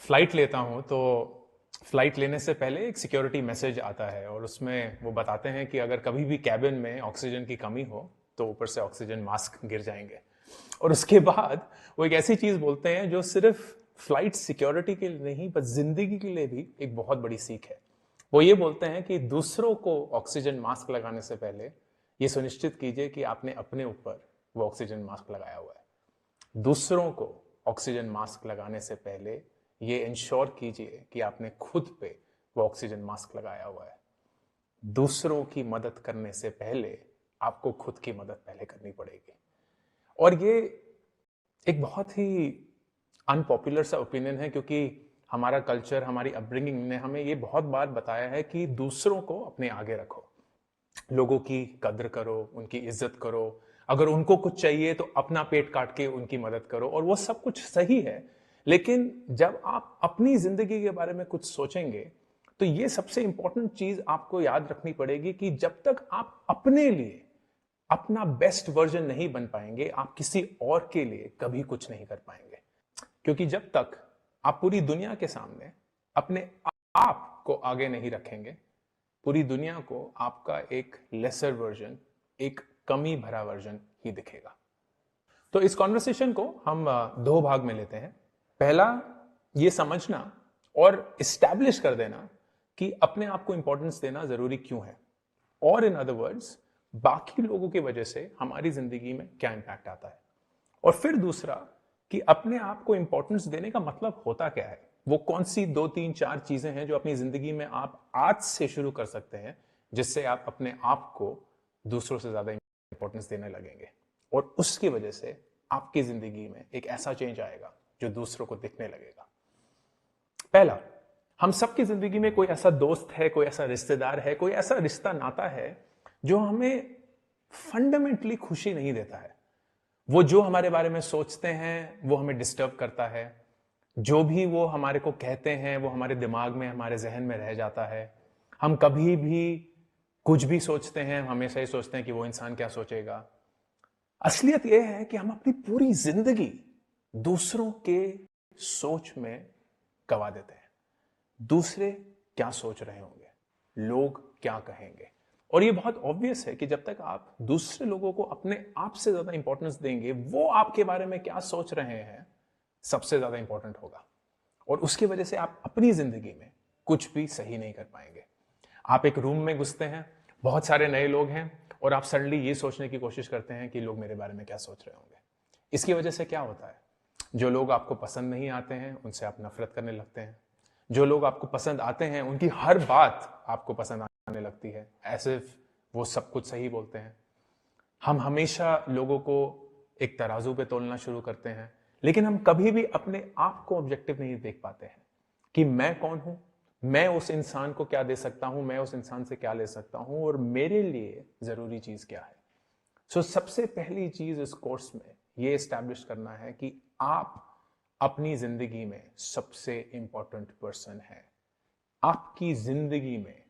Flight लेता हूं तो फ्लाइट लेने से पहले एक सिक्योरिटी मैसेज आता है और उसमें वो बताते हैं कि अगर कभी भी कैबिन में ऑक्सीजन की कमी हो तो ऊपर से ऑक्सीजन मास्क गिर जाएंगे। और उसके बाद वो एक ऐसी चीज बोलते हैं जो सिर्फ फ्लाइट सिक्योरिटी के लिए नहीं बस जिंदगी के लिए भी एक बहुत बड़ी सीख है। वो ये बोलते हैं कि दूसरों को ऑक्सीजन मास्क लगाने से पहले ये सुनिश्चित कीजिए कि आपने अपने ऊपर वो ऑक्सीजन मास्क लगाया हुआ है। दूसरों को ऑक्सीजन मास्क लगाने से पहले ये इंश्योर कीजिए कि आपने खुद पे वो ऑक्सीजन मास्क लगाया हुआ है। दूसरों की मदद करने से पहले आपको खुद की मदद पहले करनी पड़ेगी। और ये एक बहुत ही अनपॉपुलर सा ओपिनियन है, क्योंकि हमारा कल्चर, हमारी अपब्रिंगिंग ने हमें ये बहुत बार बताया है कि दूसरों को अपने आगे रखो, लोगों की कद्र करो, उनकी इज्जत करो, अगर उनको कुछ चाहिए तो अपना पेट काट के उनकी मदद करो। और वो सब कुछ सही है, लेकिन जब आप अपनी जिंदगी के बारे में कुछ सोचेंगे तो ये सबसे इंपॉर्टेंट चीज आपको याद रखनी पड़ेगी कि जब तक आप अपने लिए अपना बेस्ट वर्जन नहीं बन पाएंगे, आप किसी और के लिए कभी कुछ नहीं कर पाएंगे। क्योंकि जब तक आप पूरी दुनिया के सामने अपने आप को आगे नहीं रखेंगे, पूरी दुनिया को आपका एक लेसर वर्जन, एक कमी भरा वर्जन ही दिखेगा। तो इस कॉन्वर्सेशन को हम दो भाग में लेते हैं। पहला, ये समझना और इस्टेब्लिश कर देना कि अपने आप को इंपॉर्टेंस देना जरूरी क्यों है, और इन अदर वर्ड्स बाकी लोगों की वजह से हमारी जिंदगी में क्या इंपैक्ट आता है। और फिर दूसरा, कि अपने आप को इंपॉर्टेंस देने का मतलब होता क्या है, वो कौन सी 2 3 4 चीजें हैं जो अपनी जिंदगी में आप आज से शुरू कर सकते हैं जिससे आप अपने आप को दूसरों से ज्यादा इंपॉर्टेंस देने लगेंगे, और उसकी वजह से आपकी जिंदगी में एक ऐसा चेंज आएगा जो दूसरों को दिखने लगेगा। पहला, हम सबकी जिंदगी में कोई ऐसा दोस्त है, कोई ऐसा रिश्तेदार है, कोई ऐसा रिश्ता नाता है जो हमें फंडामेंटली खुशी नहीं देता है। वो जो हमारे बारे में सोचते हैं वो हमें डिस्टर्ब करता है, जो भी वो हमारे को कहते हैं वो हमारे दिमाग में, हमारे जहन में रह जाता है। हम कभी भी कुछ भी सोचते हैं, हमेशा ही सोचते हैं कि वो इंसान क्या सोचेगा। असलियत यह है कि हम अपनी पूरी जिंदगी दूसरों के सोच में गवा देते हैं। दूसरे क्या सोच रहे होंगे, लोग क्या कहेंगे। और ये बहुत ऑब्वियस है कि जब तक आप दूसरे लोगों को अपने आप से ज्यादा इंपॉर्टेंस देंगे, वो आपके बारे में क्या सोच रहे हैं सबसे ज्यादा इंपॉर्टेंट होगा, और उसकी वजह से आप अपनी जिंदगी में कुछ भी सही नहीं कर पाएंगे। आप एक रूम में घुसते हैं, बहुत सारे नए लोग हैं, और आप सडनली ये सोचने की कोशिश करते हैं कि लोग मेरे बारे में क्या सोच रहे होंगे। इसकी वजह से क्या होता है, जो लोग आपको पसंद नहीं आते हैं उनसे आप नफरत करने लगते हैं। जो लोग आपको पसंद आते हैं उनकी हर बात आपको पसंद आने लगती है, ऐसे वो सब कुछ सही बोलते हैं। हम हमेशा लोगों को एक तराजू पे तोलना शुरू करते हैं, लेकिन हम कभी भी अपने आप को ऑब्जेक्टिव नहीं देख पाते हैं कि मैं कौन हूं, मैं उस इंसान को क्या दे सकता हूं, मैं उस इंसान से क्या ले सकता हूं, और मेरे लिए जरूरी चीज क्या है। सबसे पहली चीज इस कोर्स में यह एस्टैब्लिश करना है कि आप अपनी जिंदगी में सबसे इंपॉर्टेंट पर्सन है। आपकी जिंदगी में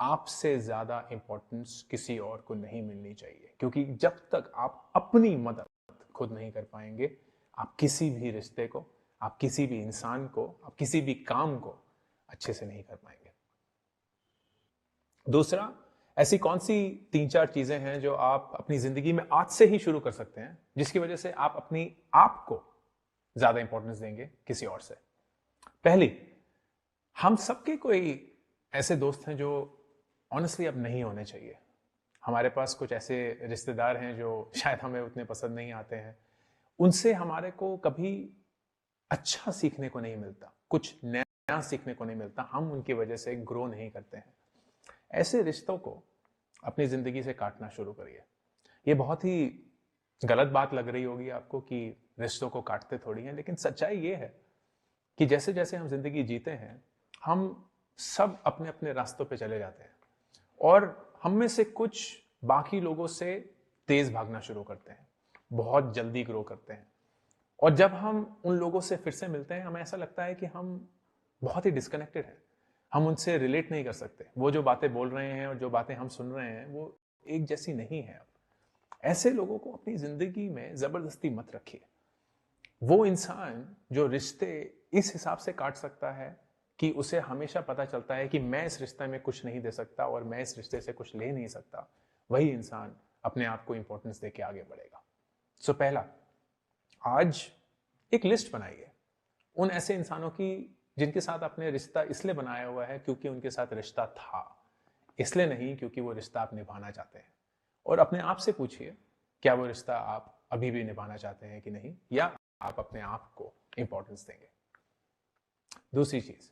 आपसे ज्यादा इंपॉर्टेंस किसी और को नहीं मिलनी चाहिए, क्योंकि जब तक आप अपनी मदद खुद नहीं कर पाएंगे, आप किसी भी रिश्ते को, आप किसी भी इंसान को, आप किसी भी काम को अच्छे से नहीं कर पाएंगे। दूसरा, ऐसी कौन सी 3 4 चीजें हैं जो आप अपनी जिंदगी में आज से ही शुरू कर सकते हैं जिसकी वजह से आप अपनी आप को ज्यादा इंपॉर्टेंस देंगे किसी और से। पहली, हम सबके कोई ऐसे दोस्त हैं जो ऑनेस्टली अब नहीं होने चाहिए। हमारे पास कुछ ऐसे रिश्तेदार हैं जो शायद हमें उतने पसंद नहीं आते हैं, उनसे हमारे को कभी अच्छा सीखने को नहीं मिलता, कुछ नया सीखने को नहीं मिलता, हम उनकी वजह से ग्रो नहीं करते हैं। ऐसे रिश्तों को अपनी जिंदगी से काटना शुरू करिए। ये बहुत ही गलत बात लग रही होगी आपको कि रिश्तों को काटते थोड़ी हैं, लेकिन सच्चाई ये है कि जैसे जैसे हम जिंदगी जीते हैं, हम सब अपने अपने रास्तों पे चले जाते हैं, और हम में से कुछ बाकी लोगों से तेज भागना शुरू करते हैं, बहुत जल्दी ग्रो करते हैं। और जब हम उन लोगों से फिर से मिलते हैं, हमें ऐसा लगता है कि हम बहुत ही डिस्कनेक्टेड हैं, हम उनसे रिलेट नहीं कर सकते। वो जो बातें बोल रहे हैं और जो बातें हम सुन रहे हैं वो एक जैसी नहीं है। अब ऐसे लोगों को अपनी जिंदगी में जबरदस्ती मत रखिए। वो इंसान जो रिश्ते इस हिसाब से काट सकता है कि उसे हमेशा पता चलता है कि मैं इस रिश्ते में कुछ नहीं दे सकता और मैं इस रिश्ते से कुछ ले नहीं सकता, वही इंसान अपने आप को इंपॉर्टेंस देके आगे बढ़ेगा। सो पहला, आज एक लिस्ट बनाइए उन ऐसे इंसानों की जिनके साथ आपने रिश्ता इसलिए बनाया हुआ है क्योंकि उनके साथ रिश्ता था, इसलिए नहीं क्योंकि वो रिश्ता आप निभाना चाहते हैं। और अपने आप से पूछिए, क्या वो रिश्ता आप अभी भी निभाना चाहते हैं कि नहीं, या आप अपने आप को इंपॉर्टेंस देंगे। दूसरी चीज,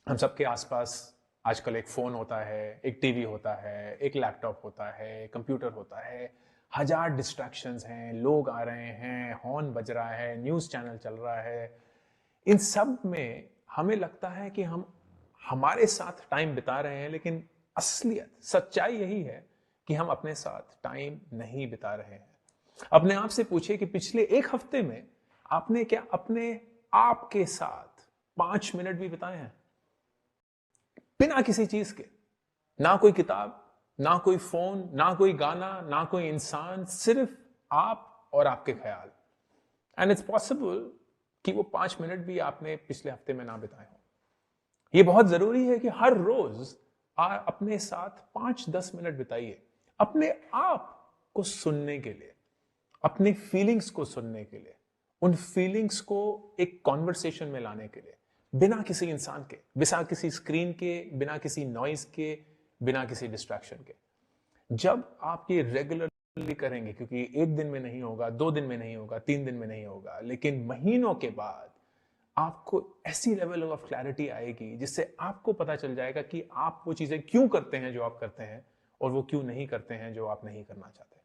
हम सबके आसपास आजकल एक फोन होता है, एक टीवी होता है, एक लैपटॉप होता है, कंप्यूटर होता है, हजार डिस्ट्रैक्शंस हैं, लोग आ रहे हैं, हॉर्न बज रहा है, न्यूज चैनल चल रहा है। इन सब में हमें लगता है कि हम हमारे साथ टाइम बिता रहे हैं, लेकिन असलियत, सच्चाई यही है कि हम अपने साथ टाइम नहीं बिता रहे हैं। अपने आप से पूछिए कि पिछले एक हफ्ते में आपने क्या अपने आप के साथ 5 मिनट भी बिताए हैं, बिना किसी चीज के? ना कोई किताब, ना कोई फोन, ना कोई गाना, ना कोई इंसान, सिर्फ आप और आपके ख्याल। एंड इट्स पॉसिबल कि वो 5 मिनट भी आपने पिछले हफ्ते में ना बिताए हो। ये बहुत जरूरी है कि हर रोज आप अपने साथ 5-10 मिनट बिताइए, अपने आप को सुनने के लिए, अपनी फीलिंग्स को सुनने के लिए, उन फीलिंग्स को एक कॉन्वर्सेशन में लाने के लिए, बिना किसी इंसान के, बिना किसी स्क्रीन के, बिना किसी नॉइज के, बिना किसी डिस्ट्रैक्शन के। जब आप ये रेगुलरली करेंगे, क्योंकि एक दिन में नहीं होगा, 2 दिन में नहीं होगा, 3 दिन में नहीं होगा, लेकिन महीनों के बाद आपको ऐसी लेवल ऑफ क्लैरिटी आएगी जिससे आपको पता चल जाएगा कि आप वो चीजें क्यों करते हैं जो आप करते हैं, और वो क्यों नहीं करते हैं जो आप नहीं करना चाहते।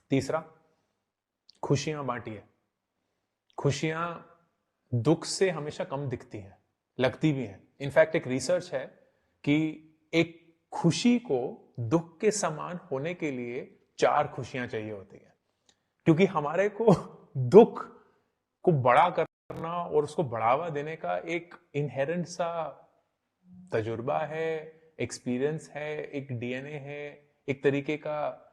तीसरा, खुशियां बांटिए। खुशियां दुख से हमेशा कम दिखती हैं, लगती भी हैं। इनफैक्ट एक रिसर्च है कि एक खुशी को दुख के समान होने के लिए 4 खुशियां चाहिए होती हैं, क्योंकि हमारे को दुख को बड़ा करना और उसको बढ़ावा देने का एक इनहेरेंट सा तजुर्बा है, एक्सपीरियंस है, एक डीएनए है, एक तरीके का।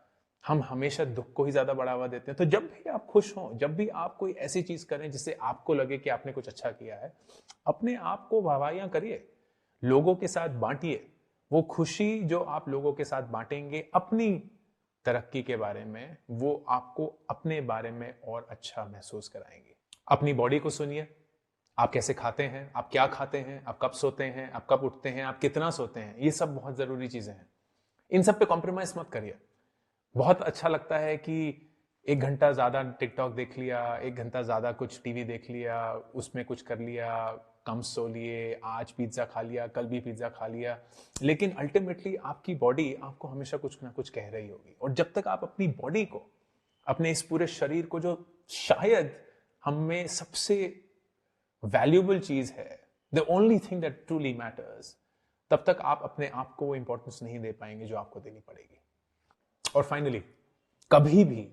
हम हमेशा दुख को ही ज्यादा बढ़ावा देते हैं। तो जब भी आप खुश हों, जब भी आप कोई ऐसी चीज करें जिससे आपको लगे कि आपने कुछ अच्छा किया है, अपने आप को वाहवाहियां करिए, लोगों के साथ बांटिए। वो खुशी जो आप लोगों के साथ बांटेंगे अपनी तरक्की के बारे में, वो आपको अपने बारे में और अच्छा महसूस कराएंगे। अपनी बॉडी को सुनिए, आप कैसे खाते हैं, आप क्या खाते हैं, आप कब सोते हैं, आप कब उठते हैं, आप कितना सोते हैं, ये सब बहुत जरूरी चीजें हैं। इन सब पे कॉम्प्रोमाइज मत करिए। बहुत अच्छा लगता है कि 1 घंटा ज्यादा टिकटॉक देख लिया, 1 घंटा ज्यादा कुछ टीवी देख लिया, उसमें कुछ कर लिया, कम सो लिए, आज पिज्जा खा लिया, कल भी पिज्जा खा लिया, लेकिन अल्टीमेटली आपकी बॉडी आपको हमेशा कुछ ना कुछ कह रही होगी। और जब तक आप अपनी बॉडी को, अपने इस पूरे शरीर को, जो शायद हम में सबसे वैल्यूबल चीज है, the only thing that truly matters, तब तक आप अपने आप को वो इंपॉर्टेंस नहीं दे पाएंगे जो आपको देनी पड़ेगी। और फाइनली, कभी भी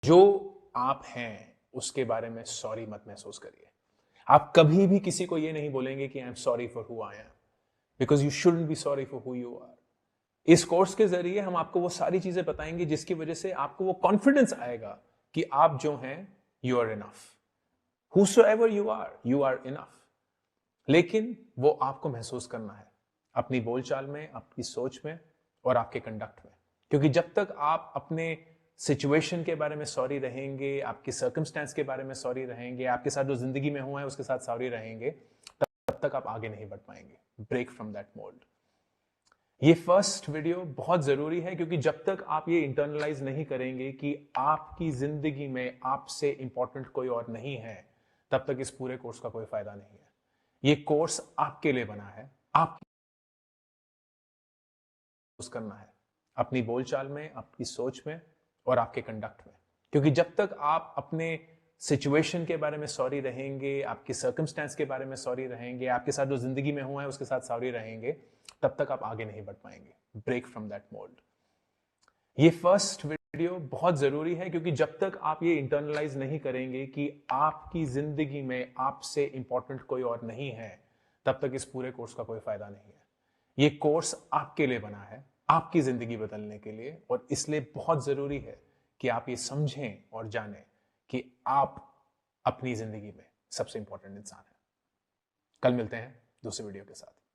जो आप हैं उसके बारे में सॉरी मत महसूस करिए। आप कभी भी किसी को ये नहीं बोलेंगे कि I am sorry for who I am, because you shouldn't be sorry for who you are. इस कोर्स के जरिए हम आपको वो सारी चीजें बताएंगे जिसकी वजह से आपको वो कॉन्फिडेंस आएगा कि आप जो हैं, you are enough. Whosoever you are enough। लेकिन वो आपको महसूस करना है अपनी बोलचाल में, आपकी सोच में और आपके कंडक्ट में। क्योंकि जब तक आप अपने सिचुएशन के बारे में सॉरी रहेंगे, आपके सर्कमस्टेंस के बारे में सॉरी रहेंगे, आपके साथ जो जिंदगी में हुआ है उसके साथ सॉरी रहेंगे, तब तक आप आगे नहीं बढ़ पाएंगे। Break from that mould. ये फर्स्ट वीडियो बहुत जरूरी है, क्योंकि जब तक आप ये इंटरनलाइज नहीं करेंगे कि आपकी जिंदगी में आपसे इंपॉर्टेंट कोई और नहीं है, तब तक इस पूरे कोर्स का कोई फायदा नहीं है। ये कोर्स आपके लिए बना है, आप करना है अपनी बोलचाल में, आपकी सोच में और आपके कंडक्ट में। क्योंकि जब तक आप अपने सिचुएशन के बारे में सॉरी रहेंगे, आपके सर्कमस्टेंस के बारे में सॉरी रहेंगे, आपके साथ जो जिंदगी में हुआ है उसके साथ सॉरी रहेंगे, तब तक आप आगे नहीं बढ़ पाएंगे। Break from that mould. ये फर्स्ट वीडियो बहुत जरूरी है, क्योंकि जब तक आप ये इंटरनलाइज नहीं करेंगे कि आपकी जिंदगी में आपसे इंपॉर्टेंट कोई और नहीं है, तब तक इस पूरे कोर्स का कोई फायदा नहीं है। ये कोर्स आपके लिए बना है, आपकी जिंदगी बदलने के लिए, और इसलिए बहुत जरूरी है कि आप ये समझें और जानें कि आप अपनी जिंदगी में सबसे इंपॉर्टेंट इंसान है। कल मिलते हैं दूसरे वीडियो के साथ।